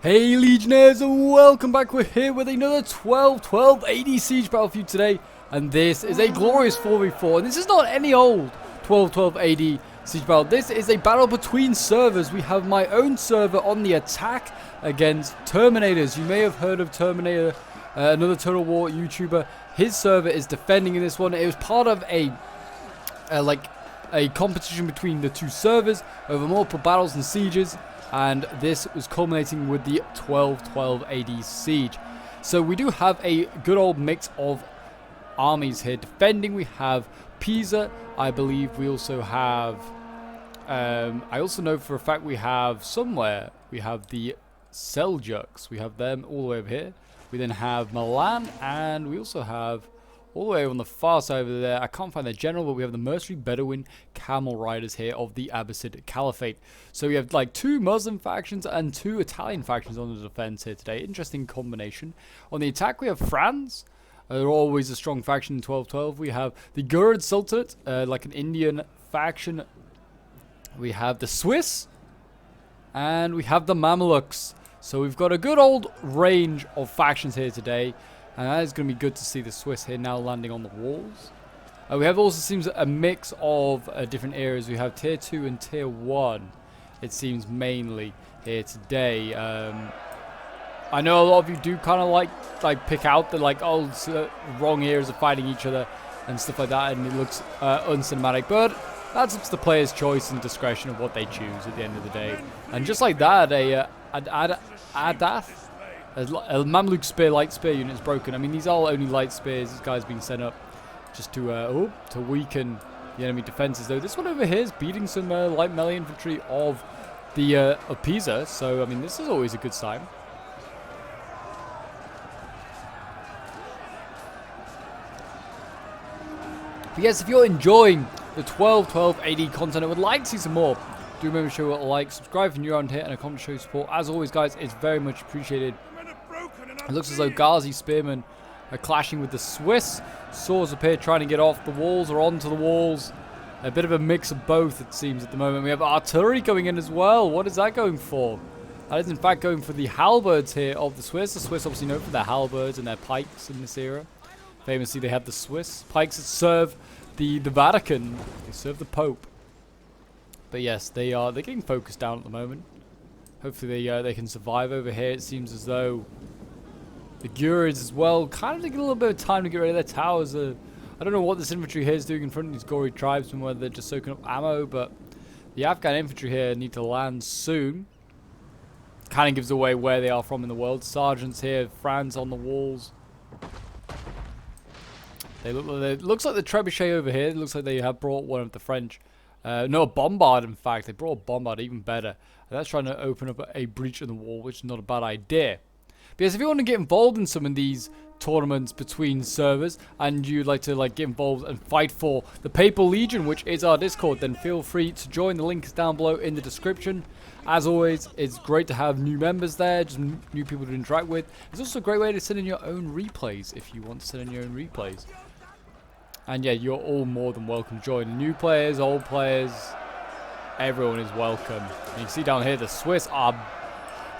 Hey Legionnaires, and welcome back. We're here with another 12-12 AD siege battle for you today, and this is a glorious 4v4, and this is not any old 12-12 AD siege battle. This is a battle between servers. We have my own server on the attack against Terminators. You may have heard of Terminator, another Total War YouTuber. His server is defending in this one. It was part of a competition between the two servers over multiple battles and sieges, and this was culminating with the 12-12 AD siege. So we do have a good old mix of armies here defending. We have Pisa, I believe. We also have I also know for a fact we have the Seljuks. We have them all the way over here. We then have Milan, and we also have all the way on the far side over there, I can't find the general, but we have the mercenary Bedouin camel riders here of the Abbasid Caliphate. So we have like two Muslim factions and two Italian factions on the defense here today. Interesting combination. On the attack, we have France. They're always a strong faction in 12-12. We have the Ghurid Sultanate, like an Indian faction. We have the Swiss, and we have the Mamelukes. So we've got a good old range of factions here today. And that is going to be good to see the Swiss here now landing on the walls. We have also seems a mix of different areas. We have tier 2 and tier 1. It seems mainly here today. I know a lot of you do kind of like pick out the wrong areas of fighting each other and stuff like that, and it looks uncinematic. But that's up to the player's choice and discretion of what they choose at the end of the day. And just like that, Adath. A Mamluk spear, light spear unit is broken. I mean, these are only light spears. This guy's being sent up just to weaken the enemy defenses. Though this one over here is beating some light melee infantry of the of Pisa. So I mean, this is always a good sign. But yes, if you're enjoying the 12-12 AD content and would like to see some more, do remember to show a like, subscribe if you're new around here, and a comment to show your support. As always, guys, it's very much appreciated. It looks as though Ghazi spearmen are clashing with the Swiss. Swords appear trying to get off the walls or onto the walls. A bit of a mix of both, it seems, at the moment. We have artillery going in as well. What is that going for? That is, in fact, going for the halberds here of the Swiss. The Swiss obviously known for their halberds and their pikes in this era. Famously, they have the Swiss pikes that serve the Vatican. They serve the Pope. But yes, they're getting focused down at the moment. Hopefully they can survive over here. It seems as though the Ghurids as well kind of taking a little bit of time to get rid of their towers. I don't know what this infantry here is doing in front of these gory tribesmen, whether they're just soaking up ammo, but the Afghan infantry here need to land soon. Kind of gives away where they are from in the world. Sergeants here, France on the walls. It looks like the trebuchet over here. It looks like they have brought one of the French. No, a bombard, in fact. They brought a bombard, even better. And that's trying to open up a breach in the wall, which is not a bad idea. Because if you want to get involved in some of these tournaments between servers, and you'd like to get involved and fight for the Papal Legion, which is our Discord, then feel free to join. The link is down below in the description. As always, it's great to have new members there, just new people to interact with. It's also a great way to send in your own replays if you want to send in your own replays. And yeah, you're all more than welcome. Join new players, old players. Everyone is welcome. And you can see down here, the Swiss are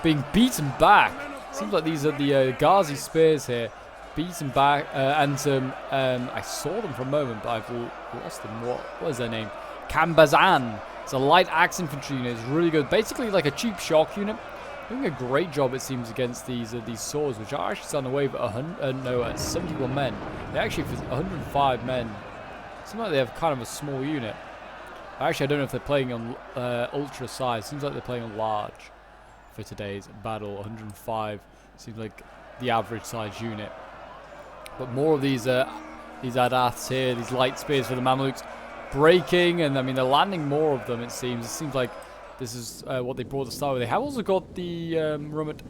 being beaten back. Seems like these are the Ghazi spears here. Beaten back. And some, I saw them for a moment, but I've lost them. What is their name? Kambazan. It's a light axe infantry unit. It's really good. Basically like a cheap shock unit. Doing a great job, it seems, against these swords, which are actually on the way at 71 men. They actually, for 105 men, seems like they have kind of a small unit. Actually, I don't know if they're playing on ultra size. Seems like they're playing on large for today's battle. 105 seems like the average size unit. But more of these Adaths here, these light spears for the Mamluks, breaking, and I mean they're landing more of them. It seems like this is what they brought to start with. They have also got the Rumit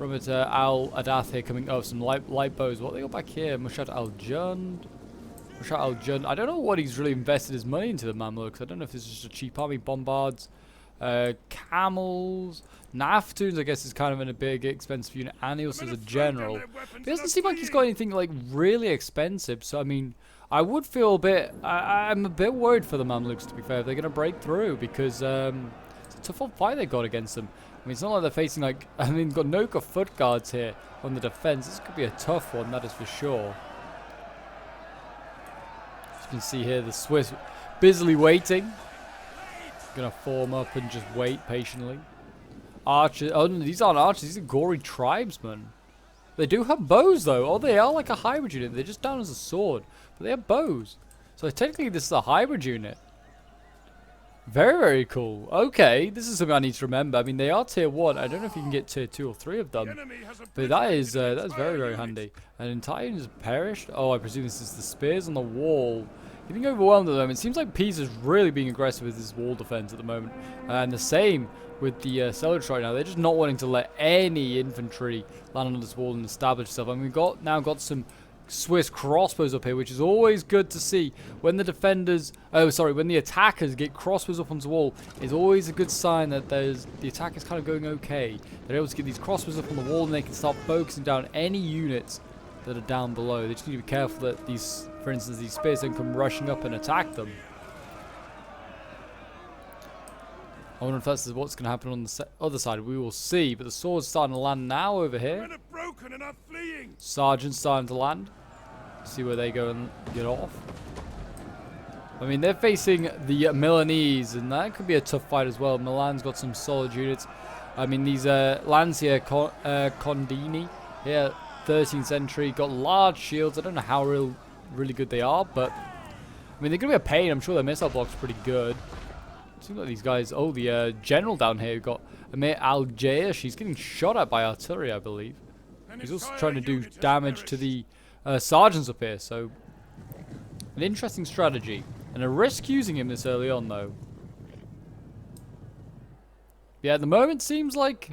al-Adath here coming up. Some light bows. What they got back here? Mushat al-Jund. I don't know what he's really invested his money into, the Mamluks. I don't know if this is just a cheap army. Bombards. Camels. Naftoons, I guess, is kind of in a big, expensive unit. And he also has a general. But it doesn't seem like he's got anything really expensive. So, I mean, I would feel a bit... I'm a bit worried for the Mamluks, to be fair. If they're going to break through, because it's a tough fight they got against them. I mean, it's not like they're facing like, I mean, got Noka foot guards here on the defense. This could be a tough one, that is for sure. As you can see here, the Swiss busily waiting. Gonna form up and just wait patiently. Archers, oh no, these aren't archers, these are gory tribesmen. They do have bows though. Oh, they are like a hybrid unit. They're just down as a sword, but they have bows. So technically this is a hybrid unit. Very, very cool. Okay, this is something I need to remember. I mean, they are tier 1. I don't know if you can get tier 2 or 3 of them. But that's very, very handy. An entire unit has perished. Oh, I presume this is the spears on the wall. Getting overwhelmed at the moment. It seems like Pisa's really being aggressive with his wall defense at the moment. And the same with the Celadros right now. They're just not wanting to let any infantry land on this wall and establish itself. And we've now got some Swiss crossbows up here, which is always good to see. When the defenders, when the attackers get crossbows up onto the wall, is always a good sign that the attack is kind of going okay. They're able to get these crossbows up on the wall and they can start focusing down any units that are down below. They just need to be careful that these, for instance, these spears don't come rushing up and attack them. I wonder if that's what's going to happen on the other side. We will see. But the sword's starting to land now over here. Sergeant's starting to land. See where they go and get off. I mean, they're facing the Milanese, and that could be a tough fight as well. Milan's got some solid units. I mean, these Lancia Condini here, 13th century, got large shields. I don't know how really good they are, but I mean, they're going to be a pain. I'm sure their missile block's pretty good. Seems like these guys. Oh, the general down here got Amir Al-Jair. She's getting shot at by artillery, I believe. He's also trying to do damage to the sergeants up here. So, an interesting strategy. And a risk using him this early on, though. Yeah, at the moment, seems like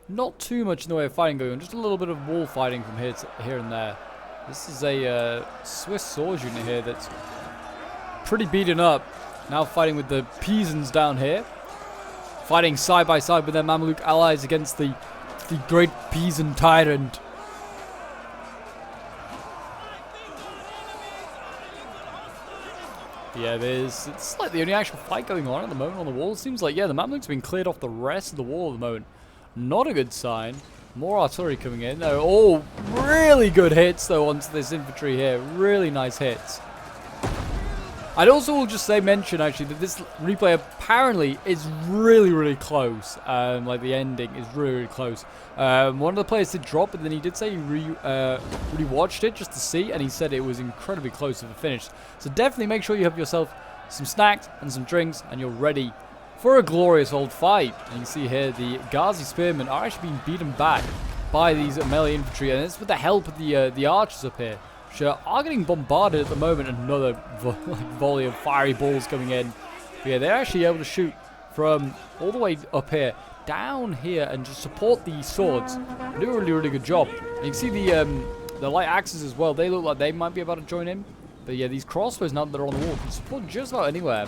not too much in the way of fighting going on. Just a little bit of wall fighting from here and there. This is a Swiss sword unit here that's pretty beaten up. Now fighting with the Pisans down here. Fighting side by side with their Mamluk allies against the great Pisan tyrant. Yeah, it's like the only actual fight going on at the moment on the wall. It seems like, yeah, the Mamluks have been cleared off the rest of the wall at the moment. Not a good sign. More artillery coming in. They're all really good hits, though, onto this infantry here. Really nice hits. I'd also just mention actually that this replay apparently is really, really close. Like the ending is really, really close. One of the players did drop, but then he did say he rewatched it just to see, and he said it was incredibly close to the finish. So definitely make sure you have yourself some snacks and some drinks, and you're ready for a glorious old fight. And you can see here the Ghazi spearmen are actually being beaten back by these melee infantry, and it's with the help of the archers up here. Are getting bombarded at the moment. Another volley of fiery balls coming in. But yeah, they're actually able to shoot from all the way up here down here and just support the swords. They do a really, really good job. And you can see the light axes as well. They look like they might be about to join in. But yeah, these crossbows now that are on the wall can support just about anywhere.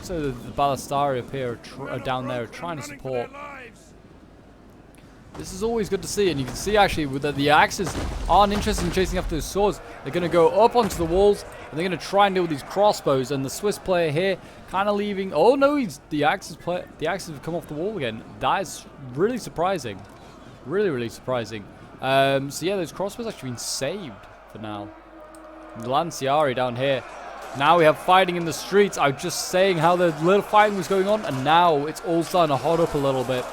So the ballistari up here are down there are trying to support. This is always good to see, and you can see actually with the axes aren't interested in chasing after the swords. They're going to go up onto the walls, and they're going to try and deal with these crossbows. And the Swiss player here kind of leaving. Oh no, the axes have come off the wall again. That is really surprising, really, really surprising. So yeah, those crossbows actually been saved for now. And the Lanciari down here. Now we have fighting in the streets. I was just saying how the little fighting was going on, and now it's all starting to hot up a little bit.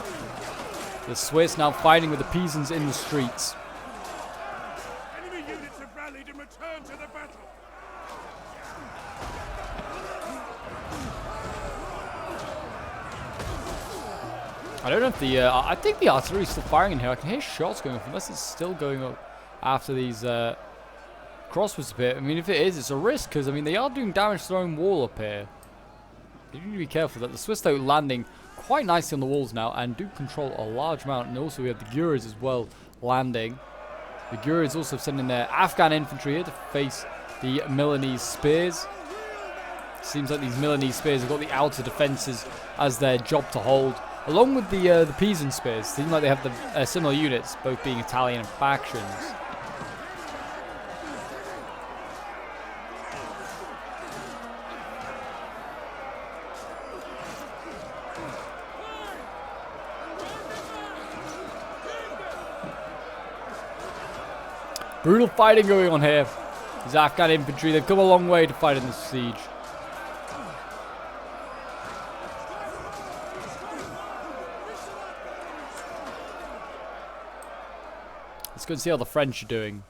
The Swiss now fighting with the Pisans in the streets. Enemy units have rallied and returned to the battle. I don't know if I think the artillery is still firing in here. I can hear shots going off, unless it's still going up after these crossbows appear. I mean, if it is, it's a risk, because, I mean, they are doing damage to their own wall up here. You need to be careful that the Swiss, though, landing quite nicely on the walls now and do control a large amount. And also we have the Gurids as well landing. The Gurids also sending their Afghan infantry here to face the Milanese spears. Seems like these Milanese spears have got the outer defences as their job to hold, along with the Pisan spears. Seems like they have the similar units, both being Italian factions. Brutal fighting going on here. These Afghan infantry, they've come a long way to fight in this siege. Let's go and see how the French are doing.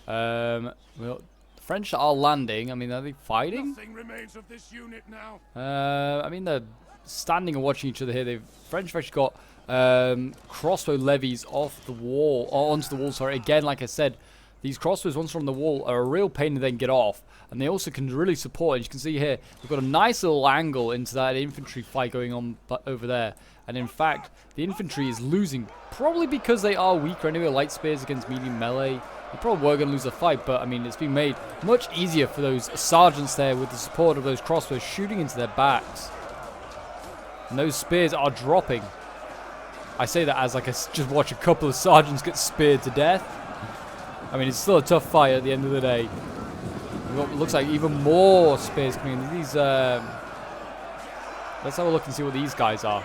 Well, the French are landing. I mean, are they fighting? Nothing remains of this unit now. I mean, they're standing and watching each other here. The French have actually got crossbow levies off the wall, or onto the wall. Sorry, again, like I said, these crossbows once they're on the wall are a real pain to then get off, and they also can really support. As you can see here, we've got a nice little angle into that infantry fight going on over there. And in fact, the infantry is losing, probably because they are weaker anyway. Light spears against medium melee. They probably were going to lose the fight, but I mean, it's been made much easier for those sergeants there with the support of those crossbows shooting into their backs. And those spears are dropping. I say that as like I just watch a couple of sergeants get speared to death. I mean, it's still a tough fight at the end of the day. It looks like even more spears coming in. These, let's have a look and see what these guys are.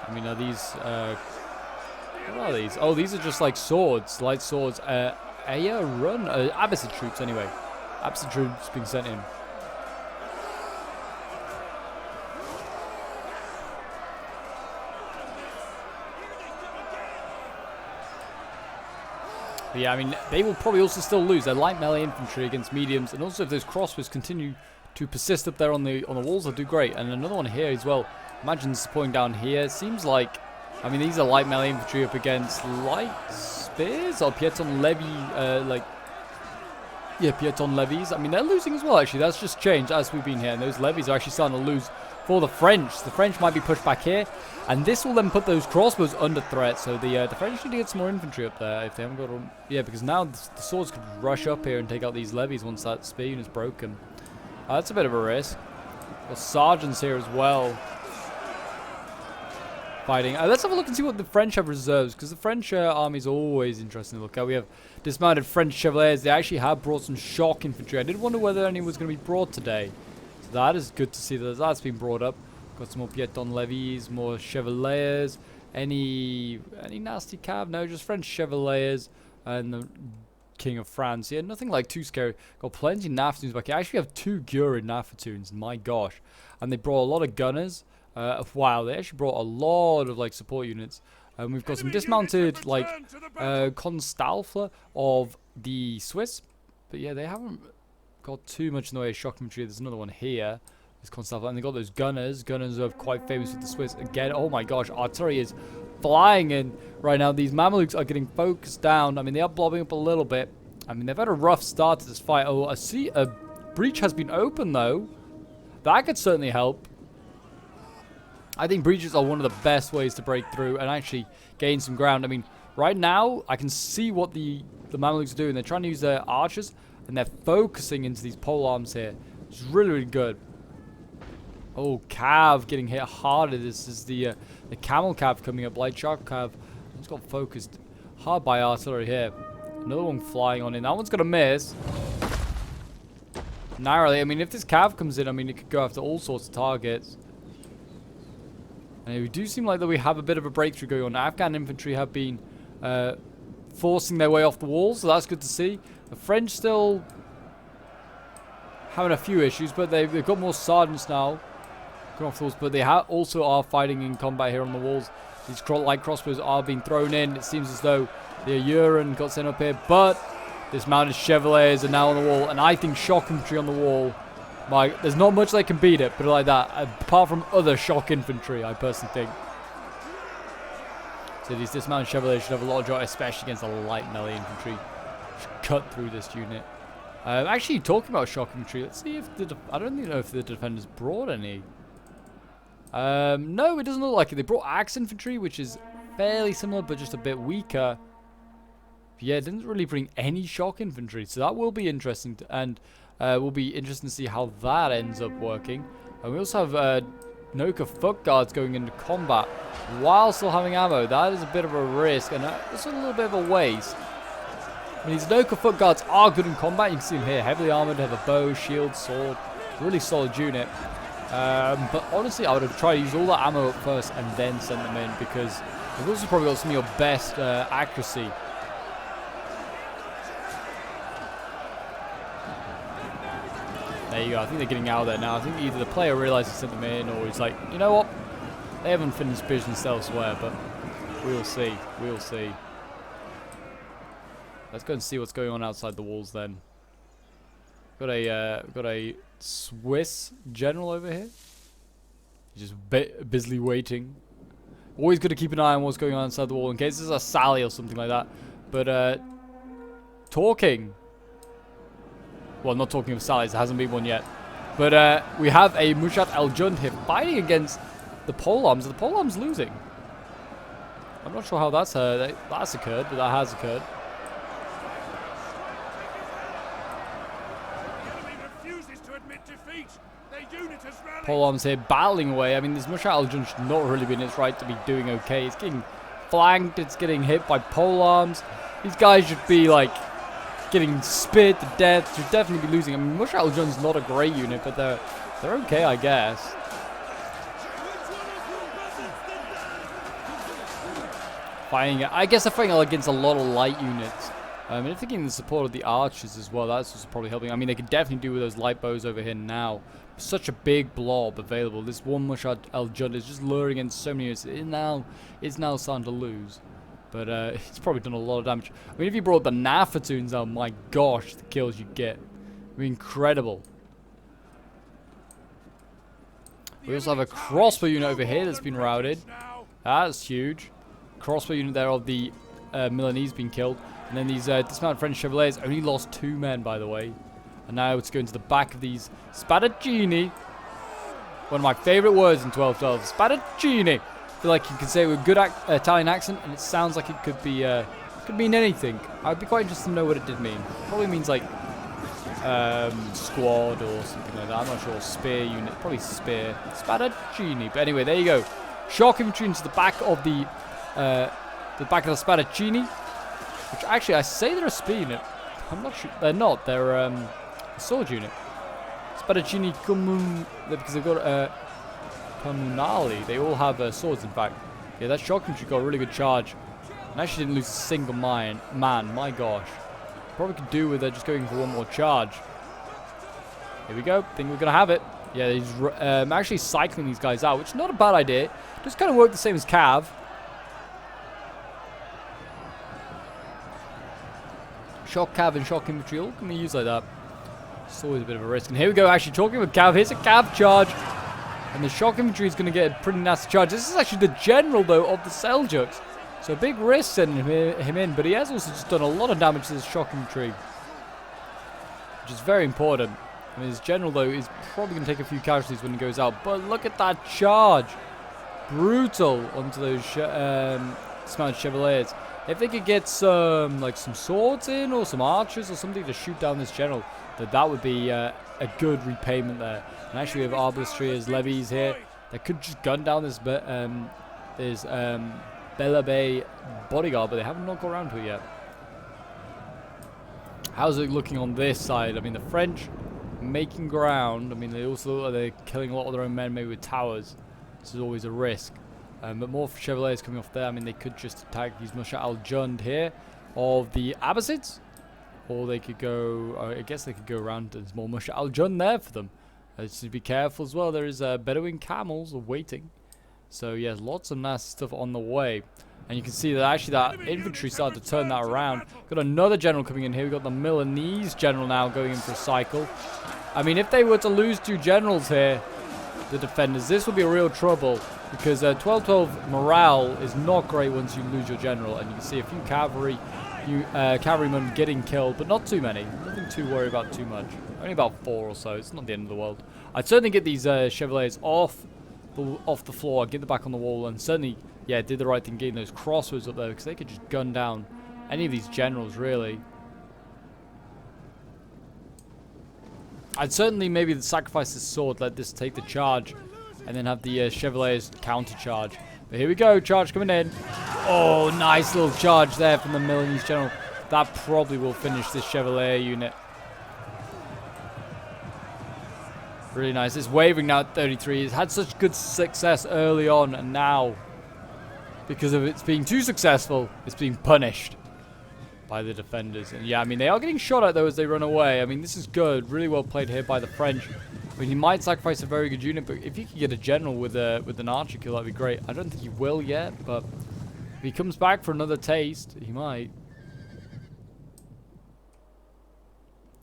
I mean, are these, what are these? Oh, these are just like swords, light swords. Run? Abbasid troops, anyway. Abbasid troops being sent in. But yeah, I mean, they will probably also still lose. They're light melee infantry against mediums, and also if those crossbows continue to persist up there on the walls, they'll do great. And another one here as well. Imagine supporting down here. It seems like, I mean, these are light melee infantry up against light spears or Pieton levy, Pieton levies. I mean, they're losing as well, actually. That's just changed as we've been here. And those levies are actually starting to lose for the French. The French might be pushed back here. And this will then put those crossbows under threat. So the French need to get some more infantry up there if they haven't got them. Yeah, because now the swords could rush up here and take out these levies once that spear unit is broken. That's a bit of a risk. Got sergeants here as well. Fighting. Let's have a look and see what the French have reserves, because the French army is always interesting to look at. We have dismounted French chevaliers. They actually have brought some shock infantry. I did wonder whether any was going to be brought today. So that is good to see that that's been brought up. Got some more Pieton levies, more chevaliers. Any nasty cav? No, just French chevaliers and the King of France. Yeah, nothing like too scary. Got plenty of Nafatoons back here. I actually have 2 Gurin Nafatoons. My gosh. And they brought a lot of gunners. Wow, they actually brought a lot of like support units. We've got some dismounted like Constalfler of the Swiss, but yeah, they haven't got too much in the way of shock infantry. There's another one here. There's Constalfler, and they got those gunners. Gunners are quite famous with the Swiss. Again, oh my gosh, artillery is flying in right now. These Mamelukes are getting focused down. I mean, they are blobbing up a little bit. I mean, they've had a rough start to this fight. Oh, I see a breach has been opened though. That could certainly help. I think breaches are one of the best ways to break through and actually gain some ground. I mean, right now, I can see what the Mamelukes are doing. They're trying to use their archers, and they're focusing into these pole arms here. It's really, really good. Oh, Cav getting hit harder. This is the Camel Cav coming up. Light Shark Cav. It's got focused hard by artillery here. Another one flying on in. That one's going to miss. Narrowly. I mean, if this Cav comes in, I mean, it could go after all sorts of targets. And we do seem like that we have a bit of a breakthrough going on. Afghan infantry have been forcing their way off the walls, so that's good to see. The French still having a few issues, but they've got more sergeants now going off the walls. But they also are fighting in combat here on the walls. These light crossbows are being thrown in. It seems as though the Uran got sent up here, but dismounted chevaliers are now on the wall, and I think shock infantry on the wall. There's not much they can beat it, but like that, apart from other shock infantry, I personally think. So these dismounted chevaliers should have a lot of joy, especially against the light melee infantry. Should cut through this unit. Actually, talking about shock infantry, let's see if I don't even know if the defenders brought any. No, it doesn't look like it. They brought axe infantry, which is fairly similar, but just a bit weaker. Yeah, it didn't really bring any shock infantry, so that will be interesting, and will be interesting to see how that ends up working. And we also have Noka foot guards going into combat while still having ammo. That is a bit of a risk, and it's a little bit of a waste. I mean, these Noka foot guards are good in combat. You can see them here, heavily armored, have a bow, shield, sword, really solid unit. But honestly, I would have tried to use all that ammo up first and then send them in, because They've also probably got some of your best accuracy. There you go. I think they're getting out of there now. I think either the player realizes he sent them in, or he's like, you know what? They haven't finished business elsewhere, but we'll see. We'll see. Let's go and see what's going on outside the walls then. Got a Swiss general over here. He's just busily waiting. Always got to keep an eye on what's going on inside the wall in case there's a sally or something like that. But talking. Well, not talking of sallies. There hasn't been one yet. But we have a Mushat Al-Jund here fighting against the polearms. Are the polearms losing? I'm not sure how that's occurred, but that has occurred. Polearms here battling away. I mean, this Mushat Al-Jund should not really be in its right to be doing okay. It's getting flanked. It's getting hit by polearms. These guys should be like getting speared to death. Should definitely be losing. I mean, Mushat Al-Jund's not a great unit, but they're okay, I guess. I guess they're fighting against a lot of light units. And if they're getting the support of the archers as well, that's also probably helping. I mean, they could definitely do with those light bows over here now. Such a big blob available. This one Mushat Al-Jund is just luring in so many units. It's now starting to lose. But it's probably done a lot of damage. I mean, if you brought the Nafatoons out, my gosh, the kills you get. I mean, incredible. We also have a crossbow unit over here that's been routed. That's huge. Crossbow unit there of the Milanese being killed. And then these dismounted French Chevaliers only lost 2 men, by the way. And now it's going to the back of these Spadaccini. One of my favorite words in 1212. Spadaccini. I feel like you can say it with a good Italian accent, and it sounds like it could mean anything. I'd be quite interested to know what it did mean. Probably means like squad or something like that. I'm not sure. Spear unit. Probably spear. Spadaccini. But anyway, there you go. Shock infantry into the back of the Spadaccini. Which actually, I say they're a spear unit. I'm not sure. They're not. They're a sword unit. Spadaccini because they've got Comunali. They all have swords, in fact. Yeah, that shock infantry got a really good charge. And actually didn't lose a single man. My gosh. Probably could do with just going for one more charge. Here we go. Think we're going to have it. Yeah, he's actually cycling these guys out, which is not a bad idea. Just kind of work the same as Cav. Shock Cav and shock infantry all can be used like that. It's always a bit of a risk. And here we go, actually talking with Cav. Here's a Cav charge. And the shock infantry is going to get a pretty nasty charge. This is actually the general, though, of the Seljuks. So a big risk sending him in. But he has also just done a lot of damage to this shock infantry, which is very important. I mean, his general, though, is probably going to take a few casualties when he goes out. But look at that charge. Brutal onto those dismounted Chevaliers. If they could get some swords in or some archers or something to shoot down this general, that would be a good repayment there. And actually we have arbalesters, levies here that could just gun down this Bella Bay bodyguard, but they haven't not got around to it yet. How's it looking on this side? I mean, the French making ground. I mean, they're killing a lot of their own men, maybe with towers. This is always a risk. But more Chevaliers coming off there. I mean, they could just attack these Mushat Al-Jund here of the Abbasids. Or they could go, I guess they could go around. There's more Mushat Al-Jund there for them. Just to be careful as well. There is Bedouin camels waiting. So, yes, lots of nasty stuff on the way. And you can see that actually that infantry started to turn that around. Got another general coming in here. We've got the Milanese general now going in for a cycle. I mean, if they were to lose 2 generals here, the defenders, this will be a real trouble. Because 12-12 morale is not great once you lose your general. And you can see a few cavalrymen getting killed, but not too many. Nothing to worry about too much. Only about 4 or so. It's not the end of the world. I'd certainly get these Chevaliers off the floor, get them back on the wall, and certainly, yeah, did the right thing getting those crossbows up there, because they could just gun down any of these generals, really. I'd certainly maybe sacrifice this sword, let this take the charge, and then have the Chevaliers counter-charge. But here we go, charge coming in. Oh, nice little charge there from the Milanese general. That probably will finish this Chevalier unit. Really nice. It's wavering now at 33. It's had such good success early on, and now because of its being too successful, it's being punished by the defenders. And yeah, I mean, they are getting shot at though as they run away. I mean, this is good. Really well played here by the French. I mean, he might sacrifice a very good unit, but if he could get a general with an archer kill, that'd be great. I don't think he will yet, but if he comes back for another taste, he might.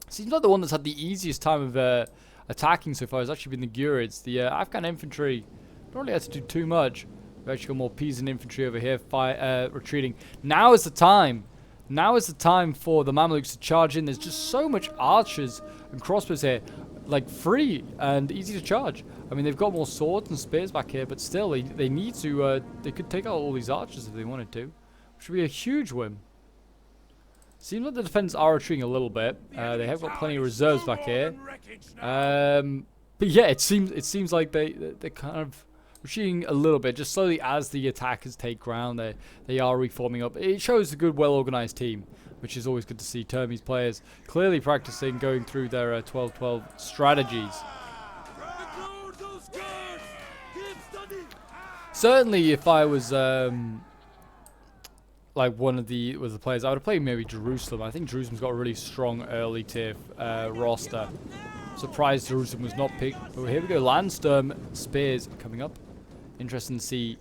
Seems like the one that's had the easiest time of attacking so far has actually been the Gurids. The Afghan infantry don't really have to do too much. We've actually got more Pisan infantry over here retreating. Now is the time. Now is the time for the Mamluks to charge in. There's just so much archers and crossbows here. Like, free and easy to charge. I mean, they've got more swords and spears back here, but still, they need to, they could take out all these archers if they wanted to. Which would be a huge win. Seems like the defenders are retreating a little bit. They have got plenty of reserves back here. But yeah, it seems like they're kind of retreating a little bit, just slowly as the attackers take ground. They are reforming up. It shows a good, well-organized team, which is always good to see. Termes players clearly practicing, going through their 12-12 strategies. Certainly, if I was like one of the players, I would have played maybe Jerusalem. I think Jerusalem's got a really strong early tier roster. Surprised Jerusalem was not picked. But here we go, Landsturm Spears coming up. Interesting to see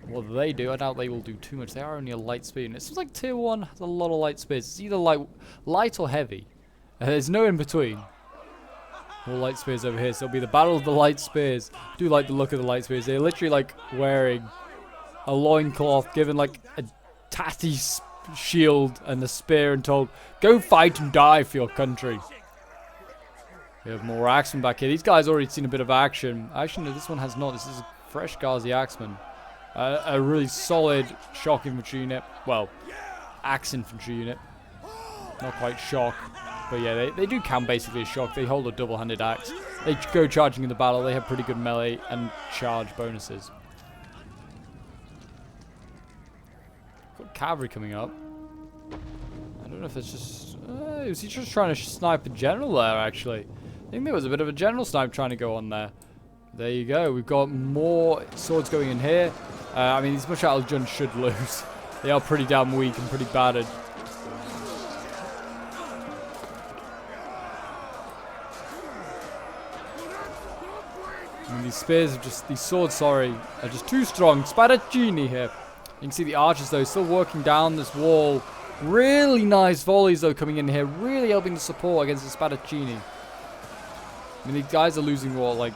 what they do. I doubt they will do too much. They are only a light spear. And it seems like tier 1 has a lot of light spears. It's either light or heavy. There's no in between. More light spears over here. So it'll be the battle of the light spears. I do like the look of the light spears. They're literally like wearing a loincloth, given like a tatty shield and a spear, and told, go fight and die for your country. We have more axemen back here. These guys already seen a bit of action. Actually, no, this one has not. This is a fresh Ghazi axeman. A really solid shock infantry unit. Well, axe infantry unit. Not quite shock. But yeah, they do count basically as shock. They hold a double-handed axe. They go charging in the battle. They have pretty good melee and charge bonuses. Got cavalry coming up. I don't know if that's just... is he just trying to snipe a general there, actually? I think there was a bit of a general snipe trying to go on there. There you go. We've got more swords going in here. I mean, these Mushal al-Jund should lose. They are pretty damn weak and pretty battered. And these spears are just... These swords, sorry, are just too strong. Spadaccini here. You can see the archers, though, still working down this wall. Really nice volleys, though, coming in here. Really helping to support against the Spadaccini. I mean, these guys are losing, what, like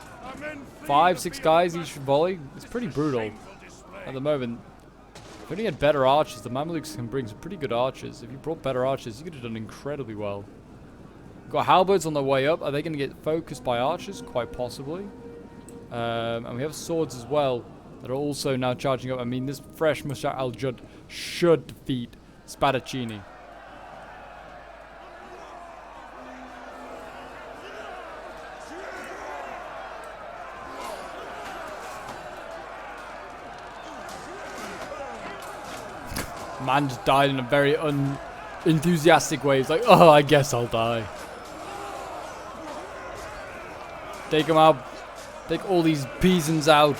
5, 6 guys each volley? It's pretty brutal at the moment. If only had better archers, the Mamluks can bring some pretty good archers. If you brought better archers, you could have done incredibly well. We've got halberds on their way up. Are they going to get focused by archers? Quite possibly. And we have swords as well that are also now charging up. I mean, this fresh Mushal al-Jund should defeat Spadaccini. Man just died in a very unenthusiastic way. He's like, oh, I guess I'll die. Take him out. Take all these peasants out.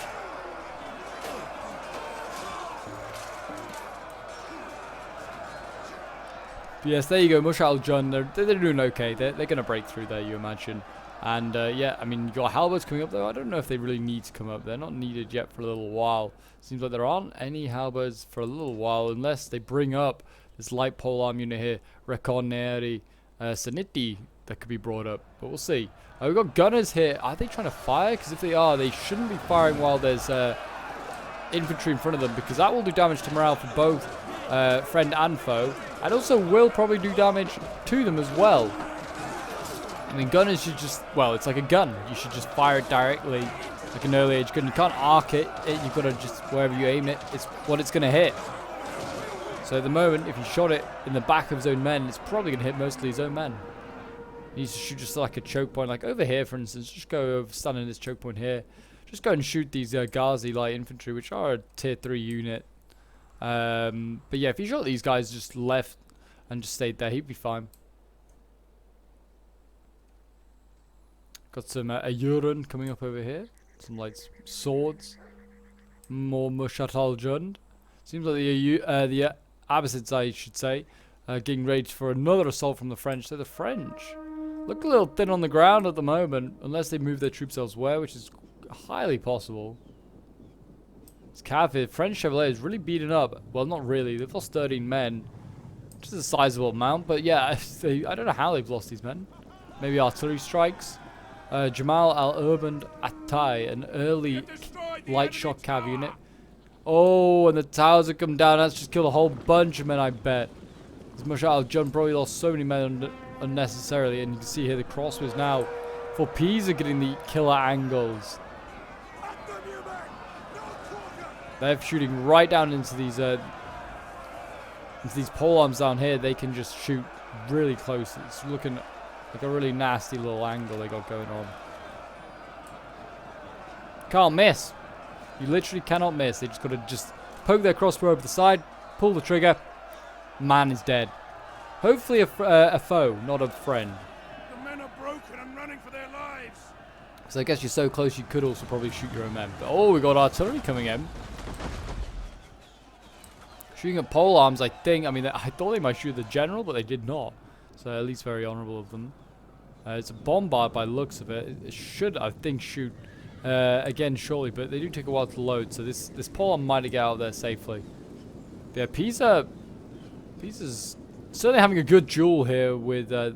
But yes, there you go. Mushal al-Jund. They're doing okay. They're going to break through there, you imagine. And yeah, I mean, you got halberds coming up, though. I don't know if they really need to come up. They're not needed yet for a little while. Seems like there aren't any halberds for a little while, unless they bring up this light polearm unit here, Reconeri Saniti, that could be brought up. But we'll see. We've got gunners here. Are they trying to fire? Because if they are, they shouldn't be firing while there's infantry in front of them, because that will do damage to morale for both friend and foe, and also will probably do damage to them as well. I mean, gunners should just, well, it's like a gun. You should just fire it directly, like an early age gun. You can't arc it. You've got to just, wherever you aim it, it's what it's going to hit. So at the moment, if you shot it in the back of his own men, it's probably going to hit mostly his own men. He needs to shoot just like a choke point, like over here, for instance. Just go over, stand in this choke point here. Just go and shoot these Ghazi light infantry, which are a tier 3 unit. But yeah, if you shot these guys just left and just stayed there, he'd be fine. Got some Ayuran coming up over here. Some light swords. More Mushal al-Jund. Seems like the Abbasids, I should say, getting ready for another assault from the French. So the French look a little thin on the ground at the moment, unless they move their troops elsewhere, which is highly possible. This cav here, French Chevalier, is really beaten up. Well, not really. They've lost 13 men, which is a sizable amount. But yeah, I don't know how they've lost these men. Maybe artillery strikes. Jamal al-Urband Attai, an early light shock cav unit. Oh, and the towers have come down. That's just killed a whole bunch of men, I bet. As much out John probably lost so many men unnecessarily. And you can see here the crossbows now for Pisa getting the killer angles. They're shooting right down into these pole arms down here. They can just shoot really close. It's looking like a really nasty little angle they got going on. Can't miss. You literally cannot miss. They just got to just poke their crossbow over the side, pull the trigger. Man is dead. Hopefully a foe, not a friend. The men are broken and running for their lives. So I guess you're so close you could also probably shoot your own men. But oh, we got artillery coming in. Shooting at pole arms, I think. I mean, I thought they might shoot the general, but they did not. So at least very honourable of them. It's a bombard by looks of it. It should, I think, shoot again shortly, but they do take a while to load. So this pole arm might get out there safely. But yeah, Pisa's certainly having a good duel here with the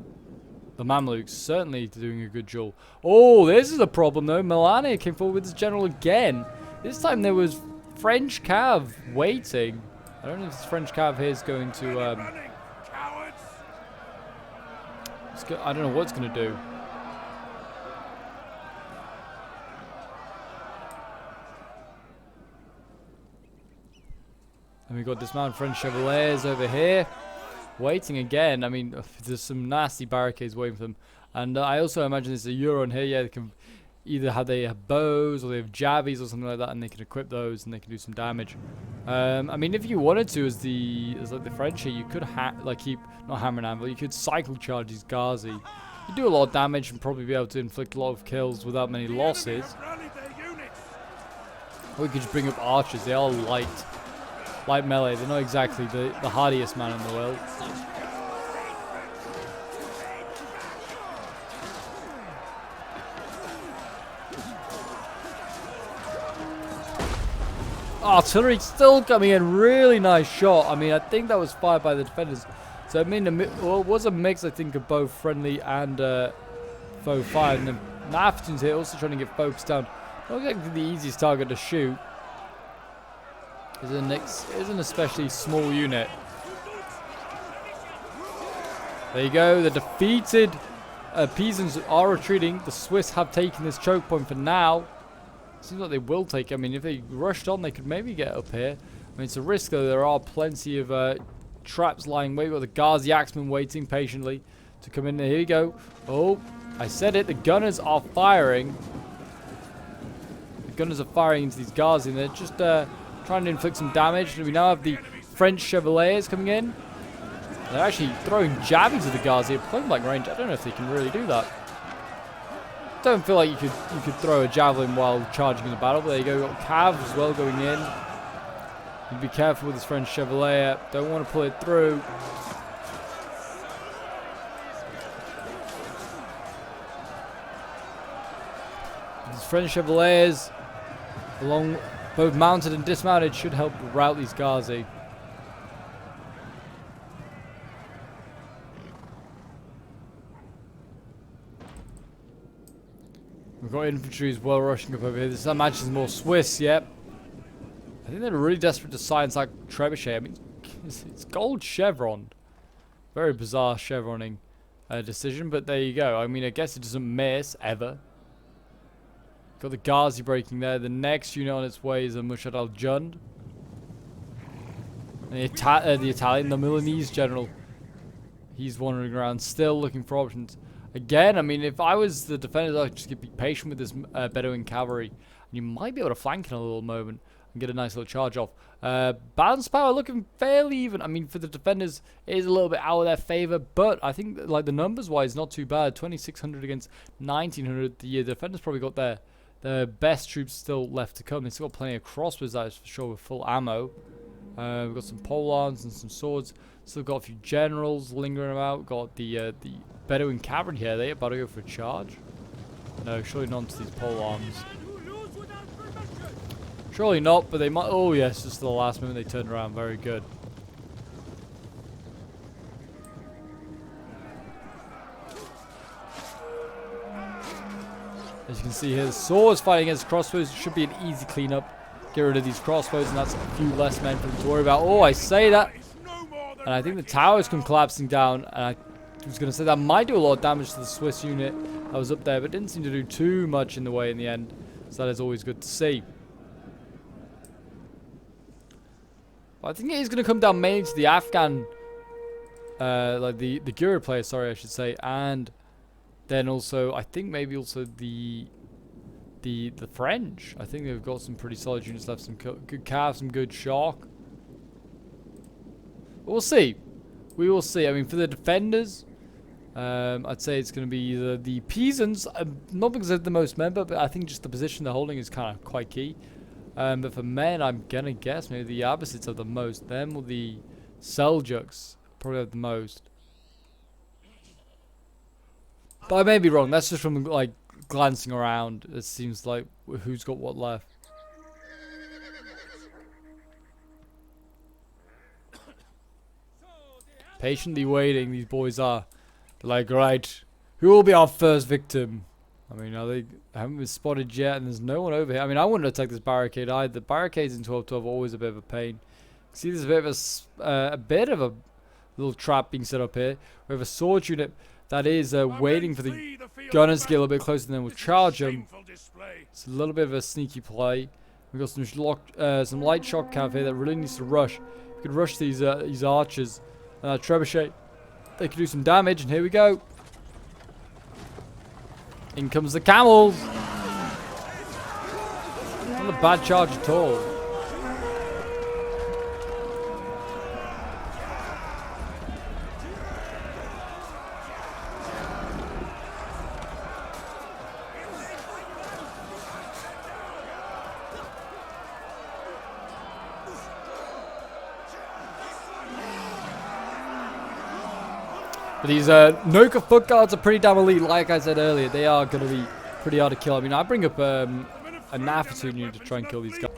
Mamluks. Certainly doing a good duel. Oh, this is a problem though. Melania came forward with his general again. This time there was French cav waiting. I don't know if this French cav here is going to. I don't know what it's going to do. And we've got dismounted French Chevaliers over here. Waiting again. I mean, there's some nasty barricades waiting for them. And I also imagine there's a Euron here. Yeah, they can either they have bows or they have javies or something like that, and they can equip those and they can do some damage. I mean, if you wanted to, as like the French here, you could keep not hammer and anvil. You could cycle charge these Ghazi. You do a lot of damage and probably be able to inflict a lot of kills without many losses. Or you could just bring up archers. They are light melee. They're not exactly the hardiest man in the world. Artillery still coming in. Really nice shot. I mean, I think that was fired by the defenders. So I mean, it was a mix, I think, of both friendly and foe fire. And the Naftuns here also trying to get focused down. Not exactly the easiest target to shoot. Is an especially small unit. There you go. The defeated Pisans are retreating. The Swiss have taken this choke point for now. Seems like they will take it. I mean, if they rushed on, they could maybe get up here. I mean, it's a risk, though. There are plenty of traps lying wait. We've got the Ghazi Axemen waiting patiently to come in. Here we go. Oh, I said it. The gunners are firing. The gunners are firing into these Ghazi, and they're just trying to inflict some damage. We now have the French Chevaliers coming in. They're actually throwing jabbing to the Ghazi at point blank range. I don't know if they can really do that. Don't feel like you could throw a javelin while charging in the battle. But there you go. Got Cav as well going in. You be careful with this French Chevalier. Don't want to pull it through. These French Chevaliers, along both mounted and dismounted, should help rout these Ghazi. We've got infantry as well rushing up over here. This match is more Swiss, yep. I think they're really desperate to silence like Trebuchet. I mean, it's gold chevron. Very bizarre chevroning decision, but there you go. I mean, I guess it doesn't miss, ever. Got the Ghazi breaking there. The next unit on its way is a Mushad al-Jund. And the Italian, the Milanese general. He's wandering around still looking for options. Again, I mean, if I was the defenders, I'd just be patient with this Bedouin cavalry. And you might be able to flank in a little moment and get a nice little charge off. Balance power looking fairly even. I mean, for the defenders, it is a little bit out of their favor. But I think, like, the numbers-wise, not too bad. 2,600 against 1,900. The defenders probably got their best troops still left to come. They've still got plenty of crossbows, that is for sure, with full ammo. We've got some polearms and some swords. Still got a few generals lingering about. Got the Bedouin cavalry here. They about to go for a charge. No, surely not to these polearms. Surely not, but they might. Oh yes, just the last moment they turned around. Very good. As you can see here, the swords fighting against crossbows. It should be an easy cleanup. Get rid of these crossbows, and that's a few less men for them to worry about. Oh, I say that. And I think the towers come collapsing down. And I was going to say that might do a lot of damage to the Swiss unit that was up there, but didn't seem to do too much in the way in the end. So that is always good to see. But I think it is going to come down mainly to the Afghan, like the Guru players, sorry, I should say, and then also I think maybe also the French. I think they've got some pretty solid units left, some good cav, some good shock. But we'll see. We will see. I mean, for the defenders, I'd say it's going to be either the Pisans, not because they're the most men, but I think just the position they're holding is kind of quite key. But for men, I'm going to guess maybe the Abbasids have the most. Them or the Seljuks probably have the most. But I may be wrong. That's just from like glancing around. It seems like who's got what left. Patiently waiting, these boys are. They're like, right, who will be our first victim? I mean, they haven't been spotted yet, and there's no one over here. I mean, I wouldn't attack this barricade either. The barricades in 1212 are always a bit of a pain. See, there's a bit of a little trap being set up here. We have a sword unit that is waiting for the gunners to get a little bit closer, and then we'll charge them. It's a little bit of a sneaky play. We've got some light shock cav here that really needs to rush. We could rush these archers. Trebuchet, they can do some damage, and here we go. In comes the camels. Not a bad charge at all. But these Noka foot guards are pretty damn elite, like I said earlier. They are going to be pretty hard to kill. I mean, I bring up a Nafatoon unit to try and kill these guys.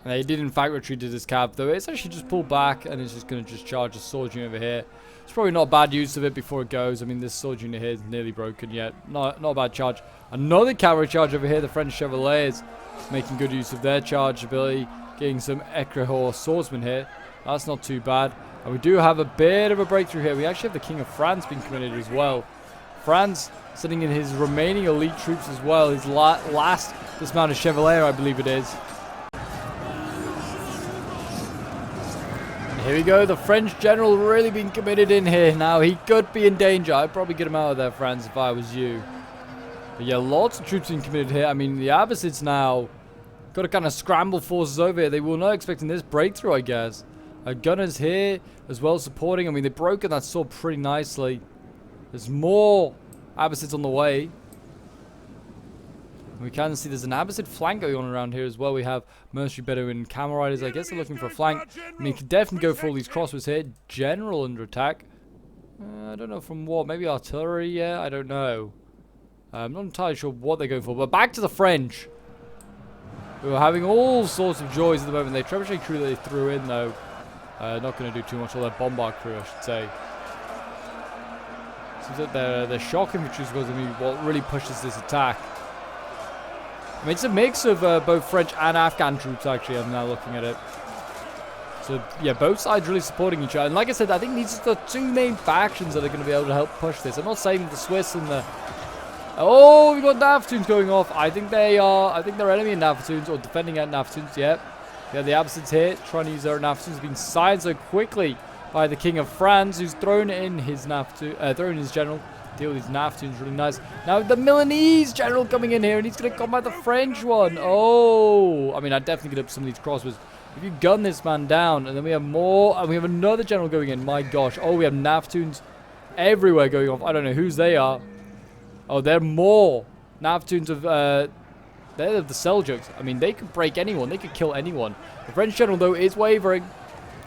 And they did in fact retreat to this cab, though it's actually just pulled back and it's just going to just charge a sword unit over here. It's probably not bad use of it before it goes. I mean, this sword unit here is nearly broken yet. Not a bad charge. Another cavalry charge over here. The French Chevaliers making good use of their charge ability. Getting some Ecrehor swordsmen here. That's not too bad. And we do have a bit of a breakthrough here. We actually have the King of France being committed as well. France sitting in his remaining elite troops as well. His last dismounted Chevalier, I believe it is. And here we go. The French general really being committed in here. Now, he could be in danger. I'd probably get him out of there, France, if I was you. But yeah, lots of troops being committed here. I mean, the Abbasids now got to kind of scramble forces over here. They were not expecting this breakthrough, I guess. Gunners here as well supporting. I mean, they've broken that sword pretty nicely. There's more Abbasids on the way. We can see there's an Abbasid flank going on around here as well. We have Mercenary Bedouin Camel Riders. I guess they're looking for a flank. I mean, you can definitely go for all these crossbows here. General under attack. I don't know from what. Maybe artillery, yeah? I don't know. I'm not entirely sure what they're going for. But back to the French, who are having all sorts of joys at the moment. They trebuchet crew that they threw in, though. Not going to do too much. All their bombard crew, I should say. Seems like their shock infantry is going to be what really pushes this attack. I mean, it's a mix of both French and Afghan troops, actually. I'm now looking at it. So, yeah, both sides really supporting each other. And like I said, I think these are the two main factions that are going to be able to help push this. I'm not saying the Swiss and the... Oh, we've got Nafatoons going off. I think they are... I think they're enemy Nafatoons, or defending at Nafatoons, yep. Yeah, the Abbasids here, trying to use their Nafatoons, being silenced so quickly by the King of France, who's thrown in his Nafatoon, thrown in his general. Deal with these Nafatoons, really nice. Now the Milanese general coming in here, and he's going to combat the French one. Oh, I mean, I'd definitely get up some of these crossbows. If you gun this man down, and then we have more, and we have another general going in. My gosh. Oh, we have Nafatoons everywhere going off. I don't know whose they are. Oh, they're more Nafatoons of They're the Seljuks. I mean, they could break anyone. They could kill anyone. The French general, though, is wavering.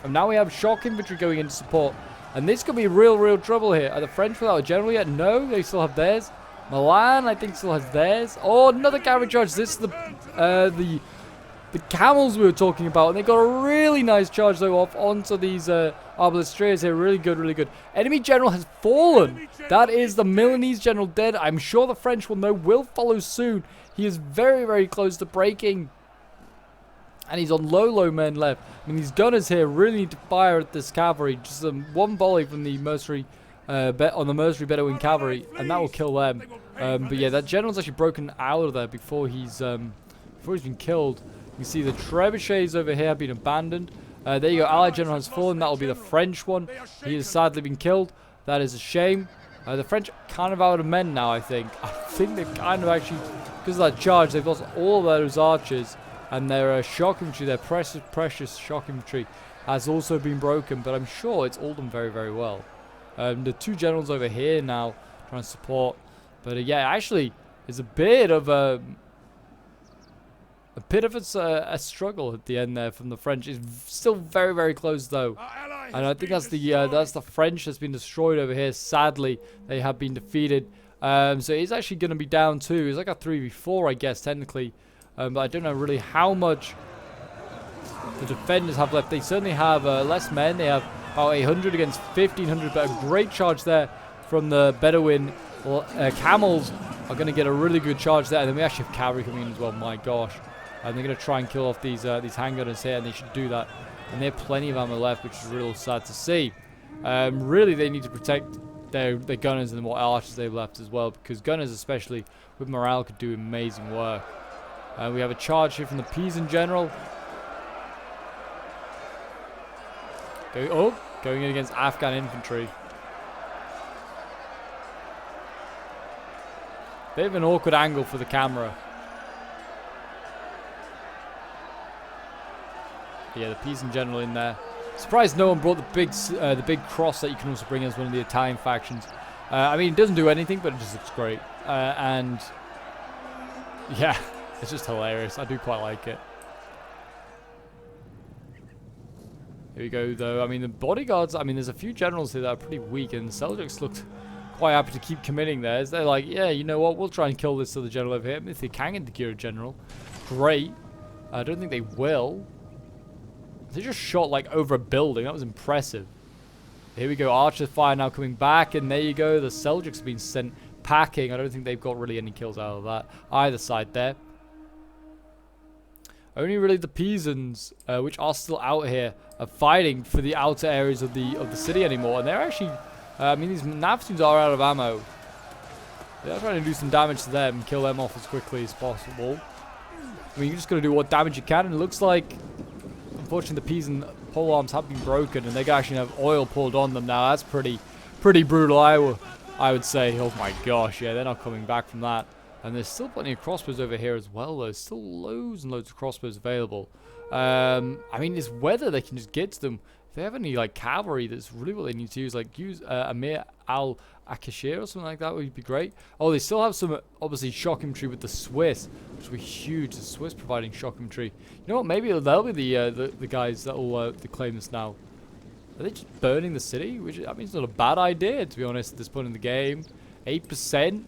And now we have shock infantry going into support. And this could be real trouble here. Are the French without a general yet? No, they still have theirs. Milan, I think, still has theirs. Oh, another cavalry charge. This is the camels we were talking about. And they got a really nice charge, though, off onto these arbalesters here. Really good. Enemy general has fallen. That is the Milanese general dead. I'm sure the French will know. Will follow soon. He is very close to breaking. And he's on low men left. I mean, these gunners here really need to fire at this cavalry. Just one volley from the mercenary on the mercenary Bedouin cavalry, and that will kill them. But yeah, that general's actually broken out of there before he's been killed. You can see the trebuchets over here have been abandoned. There you go. Allied general has fallen. That will be the French one. He has sadly been killed. That is a shame. The French are kind of out of men now, I think. I think they've kind of actually, because of that charge, they've lost all of those archers. And their shock infantry, their precious shock infantry, has also been broken. But I'm sure it's all done very well. The two generals over here now trying to support. But yeah, actually, it's a bit of a struggle at the end there from the French. It's still very close though. And I think that's the French that's been destroyed over here. Sadly, they have been defeated. So it's actually going to be down too. It's like a 3v4, I guess, technically. But I don't know really how much the defenders have left. They certainly have less men. They have about 800 against 1,500. But a great charge there from the Bedouin. Camels are going to get a really good charge there. And then we actually have cavalry coming in as well. My gosh. And they're going to try and kill off these handgunners here. And they should do that. And they have plenty of ammo left, which is real sad to see. Really, they need to protect their gunners and what archers they've left as well. Because gunners, especially with morale, could do amazing work. We have a charge here from the Pisan general. Going in against Afghan infantry. Bit of an awkward angle for the camera. But yeah, the Pisan general in there. Surprised no one brought the big cross that you can also bring as one of the Italian factions. I mean, it doesn't do anything, but it just looks great. And yeah. It's just hilarious. I do quite like it. Here we go, though. I mean, the bodyguards, I mean, there's a few generals here that are pretty weak, and the Seljuks looked quite happy to keep committing there. They're like, yeah, you know what? We'll try and kill this other general over here. I mean, if they can get the Gura general, great. I don't think they will. They just shot, like, over a building. That was impressive. Here we go. Archer fire now coming back, and there you go. The Seljuks have been sent packing. I don't think they've got really any kills out of that. Either side there. Only really the Pisans, which are still out here, are fighting for the outer areas of the city anymore. And they're actually, I mean, these Navsuns are out of ammo. They're trying to do some damage to them, kill them off as quickly as possible. I mean, you're just going to do what damage you can. And it looks like, unfortunately, the Pisan pole arms have been broken, and they actually have oil poured on them now. That's pretty brutal, I would say. Oh my gosh, yeah, they're not coming back from that. And there's still plenty of crossbows over here as well, though. There's still loads and loads of crossbows available. I mean, this weather, they can just get to them. If they have any, like, cavalry, that's really what they need to use. Like, use Amir al-Akashir or something like that would be great. Oh, they still have some, obviously, shock infantry with the Swiss, which will be huge. The Swiss providing shock infantry. You know what? Maybe they'll be the guys that will claim this now. Are they just burning the city? Which, I mean, it's not a bad idea, to be honest, at this point in the game. 8%.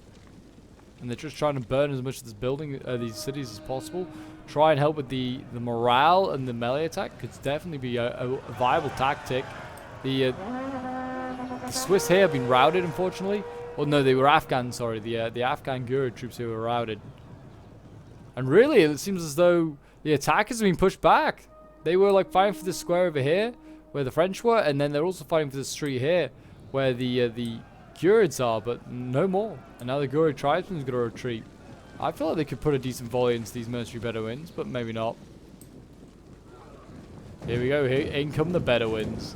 And they're just trying to burn as much of this building, these cities as possible. Try and help with the morale and the melee attack. Could definitely be a viable tactic. The Swiss here have been routed, unfortunately. Well, no, they were Afghan, sorry. The Afghan Gura troops here were routed. And really, it seems as though the attackers have been pushed back. They were like fighting for this square over here, where the French were, and then they're also fighting for this street here, where the Gurids are, but no more. And now the Gurid tribesmen's going to retreat. I feel like they could put a decent volley into these mercenary Bedouins, but maybe not. Here we go. Here in come the Bedouins.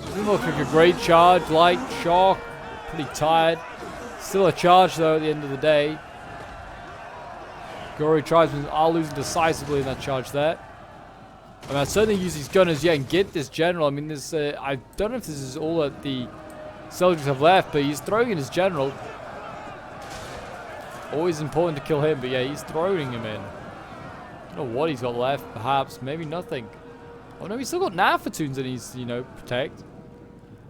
Doesn't look like a great charge. Light, shock. Pretty tired. Still a charge, though, at the end of the day. Gurid tribesmen are losing decisively in that charge there. I mean, I'd certainly use these gunners, yeah, and get this general. I mean, this, I don't know if this is all that the Seljuks have left, but he's throwing in his general. Always important to kill him, but yeah, he's throwing him in. I don't know what he's got left. Perhaps, maybe nothing. Oh no, he's still got Nafatoons that he's, you know, protect.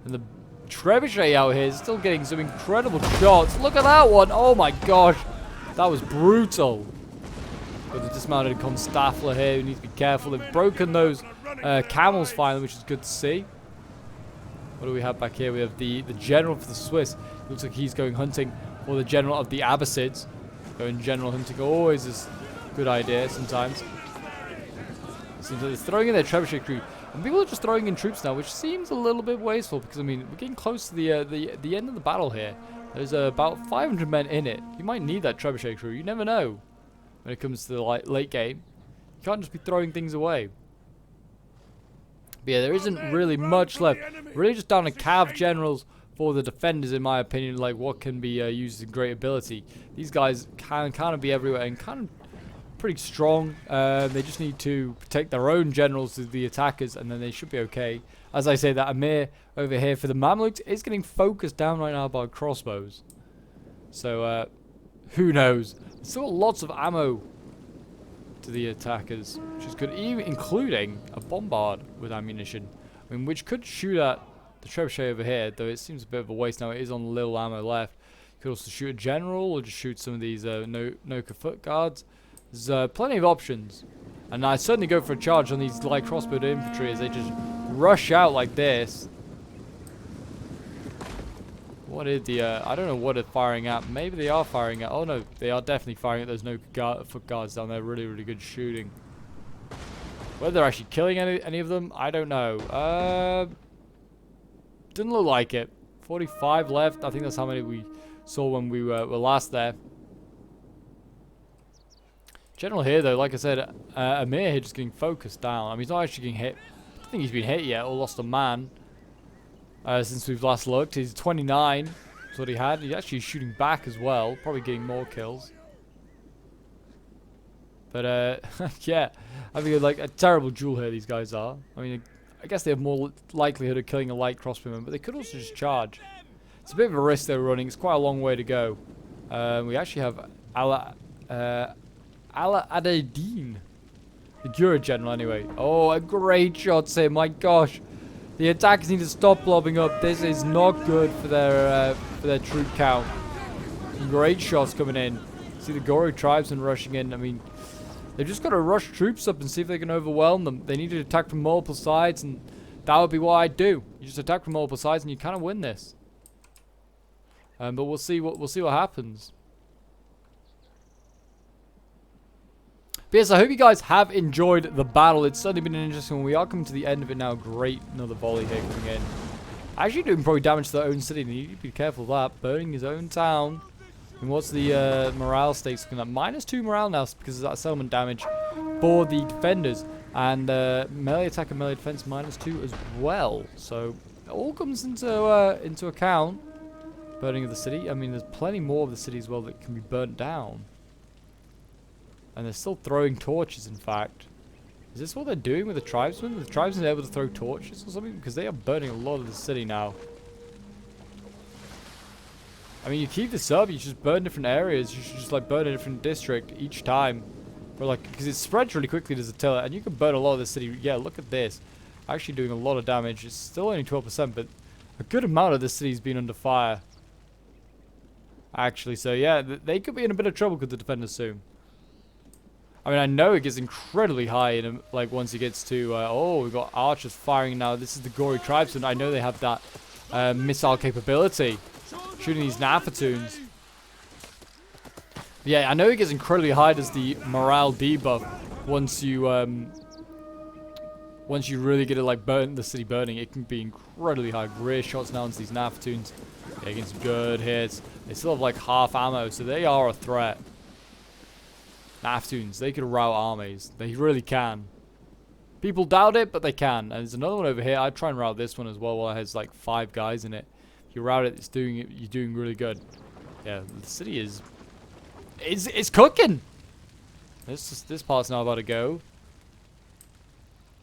And the Trebuchet out here is still getting some incredible shots. Look at that one. Oh my gosh. That was brutal. With the dismounted Constaffler here, we need to be careful. They've broken those camels finally, which is good to see. What do we have back here? We have the general for the Swiss. Looks like he's going hunting for the general of the Abbasids. Going general hunting always is a good idea sometimes. Seems like they're throwing in their trebuchet crew. And people are just throwing in troops now, which seems a little bit wasteful because, I mean, we're getting close to the end of the battle here. There's about 500 men in it. You might need that trebuchet crew. You never know when it comes to the late game. You can't just be throwing things away. But yeah, there isn't really much left. We're really just down to cav generals for the defenders, in my opinion, like what can be used in great ability. These guys can kind of be everywhere and kind of pretty strong. They just need to protect their own generals to the attackers, and then they should be okay. As I say, that Amir over here for the Mamluks is getting focused down right now by crossbows. So, who knows? Still got lots of ammo to the attackers, which is good, even including a bombard with ammunition. I mean, which could shoot at the trebuchet over here, though it seems a bit of a waste now. It is on little ammo left. You could also shoot a general, or just shoot some of these Noka foot guards. There's plenty of options, and I certainly go for a charge on these light crossbowed infantry as they just rush out like this. What is the I don't know what they're firing at. Maybe they are firing at, oh no, they are definitely firing at those Noka foot guards down there. Really, really good shooting. Whether they're actually killing any of them, I don't know. Didn't look like it. 45 left. I think that's how many we saw when we were last there. General here, though, like I said, Amir here just getting focused down. I mean, he's not actually getting hit. I don't think he's been hit yet or lost a man since we've last looked. He's 29. That's what he had. He's actually shooting back as well. Probably getting more kills. But, yeah. I think like a terrible duel here, these guys are. I mean, I guess they have more likelihood of killing a light crossbowman, but they could also just charge. It's a bit of a risk they're running. It's quite a long way to go. We actually have Ala Adedin, the Gura general, anyway. Oh, a great shot here. My gosh. The attackers need to stop lobbing up. This is not good for their troop count. Some great shots coming in. See the Goro tribesmen rushing in. I mean, they've just got to rush troops up and see if they can overwhelm them. They need to attack from multiple sides, and that would be what I'd do. You just attack from multiple sides, and you kind of win this. But we'll see what happens. But yes, I hope you guys have enjoyed the battle. It's certainly been an interesting one. We are coming to the end of it now. Great, another volley here coming in. Actually doing probably damage to their own city. You need to be careful of that. Burning his own town. And what's the morale stakes looking at? -2 morale now because of that settlement damage for the defenders. And melee attack and melee defense -2 as well. So it all comes into account. Burning of the city. I mean, there's plenty more of the city as well that can be burnt down. And they're still throwing torches, in fact. Is this what they're doing with the tribesmen? Are the tribesmen able to throw torches or something? Because they are burning a lot of the city now. I mean, you keep this up, you just burn different areas. You should just like burn a different district each time. For like, because it spreads really quickly to Zatilla, and you can burn a lot of the city. Yeah, look at this. Actually doing a lot of damage. It's still only 12%, but a good amount of the city's been under fire. Actually, so yeah, they could be in a bit of trouble with the defenders soon. I mean, I know it gets incredibly high in like once it gets to oh, we've got archers firing now. This is the Gory tribesmen. I know they have that missile capability, shooting these Nafatoons. Yeah, I know it gets incredibly high as the morale debuff once you really get it like burn the city burning. It can be incredibly high. Great shots now into these Nafatoons. Yeah, getting some good hits. They still have like half ammo, so they are a threat. Nafatoons, they could rout armies. They really can. People doubt it, but they can. And there's another one over here. I'd try and rout this one as well while it has like 5 guys in it. If you rout it, you're doing really good. Yeah, the city is it's cooking. This part's now about to go.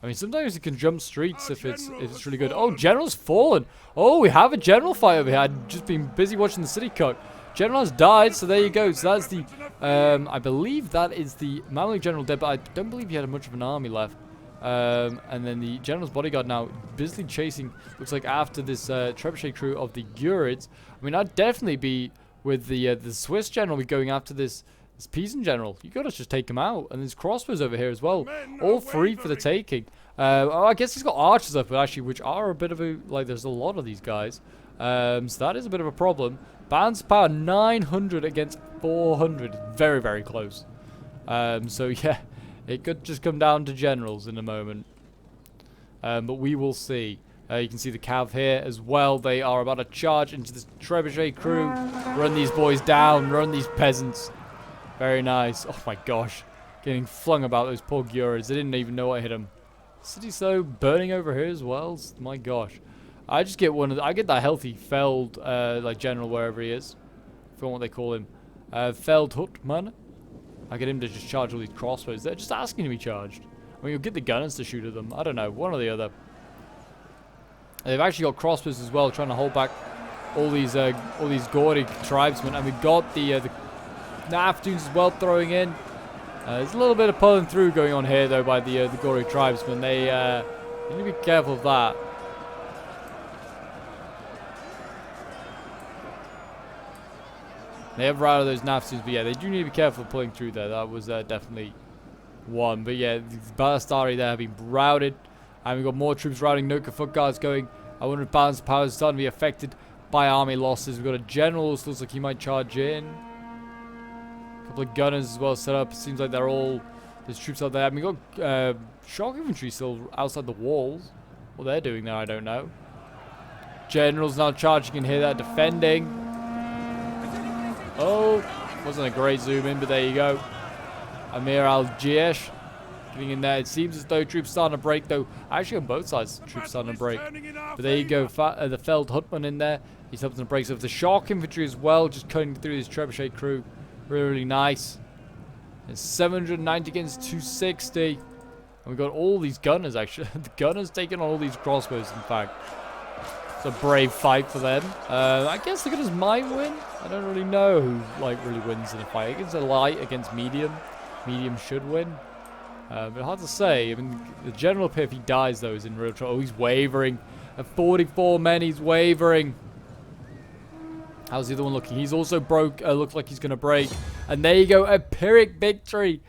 I mean, sometimes you can jump streets if it's really good. Oh, general's fallen. Oh, we have a general fight over here. I'd just been busy watching the city cook. General has died, so there you go. So that's the, I believe that is the Mamluk general dead, but I don't believe he had much of an army left. And then the general's bodyguard now busily chasing, looks like after this trebuchet crew of the Gurids. I mean, I'd definitely be with the Swiss general, be going after this Pisan general. You gotta just take him out. And there's crossbows over here as well, all free for the taking. Oh, I guess he's got archers up, but actually, which are a bit of a, like, there's a lot of these guys. So that is a bit of a problem. Balance power 900 against 400. Very, very close. So yeah, it could just come down to generals in a moment. But we will see. You can see the cav here as well. They are about to charge into this trebuchet crew. Run these boys down. Run these peasants. Very nice. Oh my gosh. Getting flung about those poor Gurids. They didn't even know what hit them. City so burning over here as well. My gosh. I just get one of the, I get that healthy Feld like general wherever he is. I forgot what they call him. Feld Hutman. I get him to just charge all these crossbows. They're just asking to be charged. I mean, you'll get the gunners to shoot at them. I don't know, one or the other. They've actually got crossbows as well, trying to hold back all these gaudy tribesmen. And we've got the Naftunes as well throwing in. There's a little bit of pulling through going on here though by the gory tribesmen. They need to be careful of that. They have routed those Naftunes, but yeah, they do need to be careful of pulling through there. That was definitely one. But yeah, the Balastari there have been routed. And we've got more troops routing. Noka foot guards going. I wonder if balance power is starting to be affected by army losses. We've got a general who looks like he might charge in. A couple of gunners as well set up. It seems like they're all, there's troops out there. I mean, we've got shock infantry still outside the walls. What they're doing there, I don't know. Generals now charging in here. They're defending. Oh, wasn't a great zoom in, but there you go. Amir al-Jiesh getting in there. It seems as though troops starting to break, though. Actually, on both sides, troops starting to break. But there you go, the Feld Hutman in there. He's helping to break. So the shock infantry as well, just cutting through this trebuchet crew. Really, really nice. It's 790 against 260. And we've got all these gunners, actually. The gunners taking on all these crossbows, in fact. It's a brave fight for them. I guess the gunners might win. I don't really know who like really wins in a fight. Against a light against medium. Medium should win. But hard to say. I mean, the general if he dies though is in real trouble. Oh, he's wavering. At 44 men, he's wavering. How's the other one looking? He's also broke. Looks like he's going to break. And there you go. A Pyrrhic victory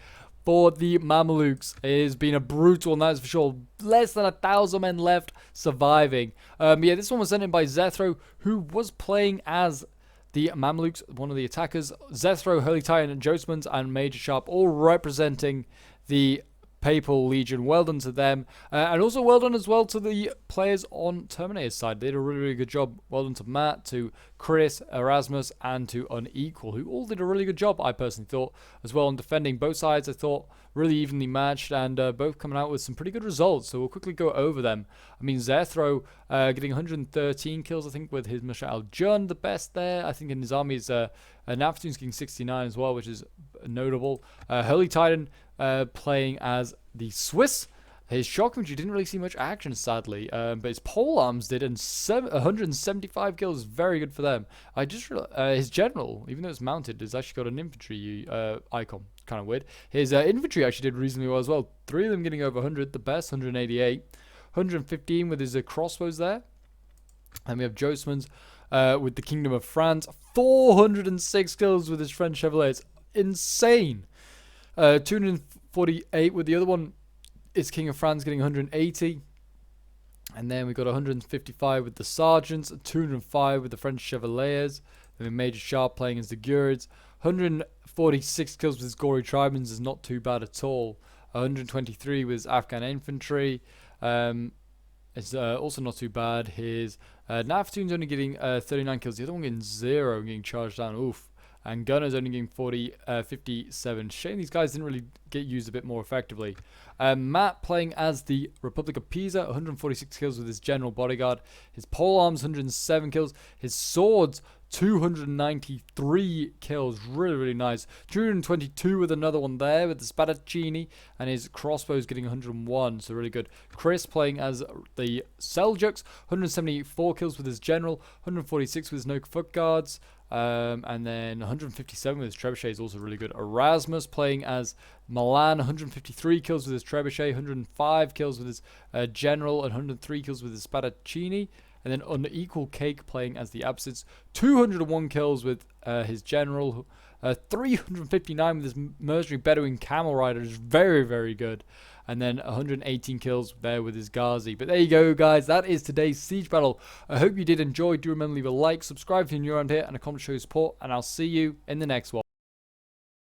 for the Mamelukes. It has been a brutal one, that's for sure. Less than 1,000 men left surviving. Yeah, this one was sent in by Zethro, who was playing as the Mamelukes, one of the attackers. Zethro, Holy Titan, and Josmans, and Major Sharp, all representing the Papal Legion. Well done to them. And also well done as well to the players on Terminator's side. They did a really, really good job. Well done to Matt, to Chris, Erasmus, and to Unequal, who all did a really good job, I personally thought, as well on defending both sides. I thought really evenly matched, and both coming out with some pretty good results. So we'll quickly go over them. I mean, Zethro getting 113 kills, I think, with his Mashal al-Jun, the best there. I think in his army is Naftune's getting 69 as well, which is notable. Holy Titan playing as the Swiss. His shock infantry didn't really see much action, sadly, but his pole arms did, and 175 kills, very good for them. I just realized his general, even though it's mounted, has actually got an infantry icon. Kind of weird. His infantry actually did reasonably well as well. 3 of them getting over 100, the best, 188. 115 with his crossbows there. And we have Josmans with the Kingdom of France. 406 kills with his French Chevaliers. Insane. 248 with the other one. It's King of France getting 180. And then we got 155 with the Sergeants. 205 with the French Chevaliers. Then we have Major Sharp playing as the Gurids. 146 kills with his gory tribesmen is not too bad at all. 123 with Afghan infantry. It's also not too bad. His Naftune's only getting 39 kills. The other one getting 0, getting charged down. Oof. And Gunner's only getting 57. Shame these guys didn't really get used a bit more effectively. Matt playing as the Republic of Pisa. 146 kills with his general bodyguard. His pole arms, 107 kills. His swords, 293 kills. Really, really nice. 222 with another one there with the Spadaccini. And his crossbows getting 101. So really good. Chris playing as the Seljuks. 174 kills with his general. 146 with his no foot guards. And then 157 with his trebuchet is also really good. Erasmus playing as Milan, 153 kills with his trebuchet, 105 kills with his general, and 103 kills with his spadaccini. And then Unequal Cake playing as the Absids, 201 kills with his general, 359 with his mercenary Bedouin camel rider is very, very good. And then 118 kills there with his Ghazi. But there you go, guys. That is today's siege battle. I hope you did enjoy. Do remember to leave a like, subscribe if you're new around here, and a comment to show your support. And I'll see you in the next one.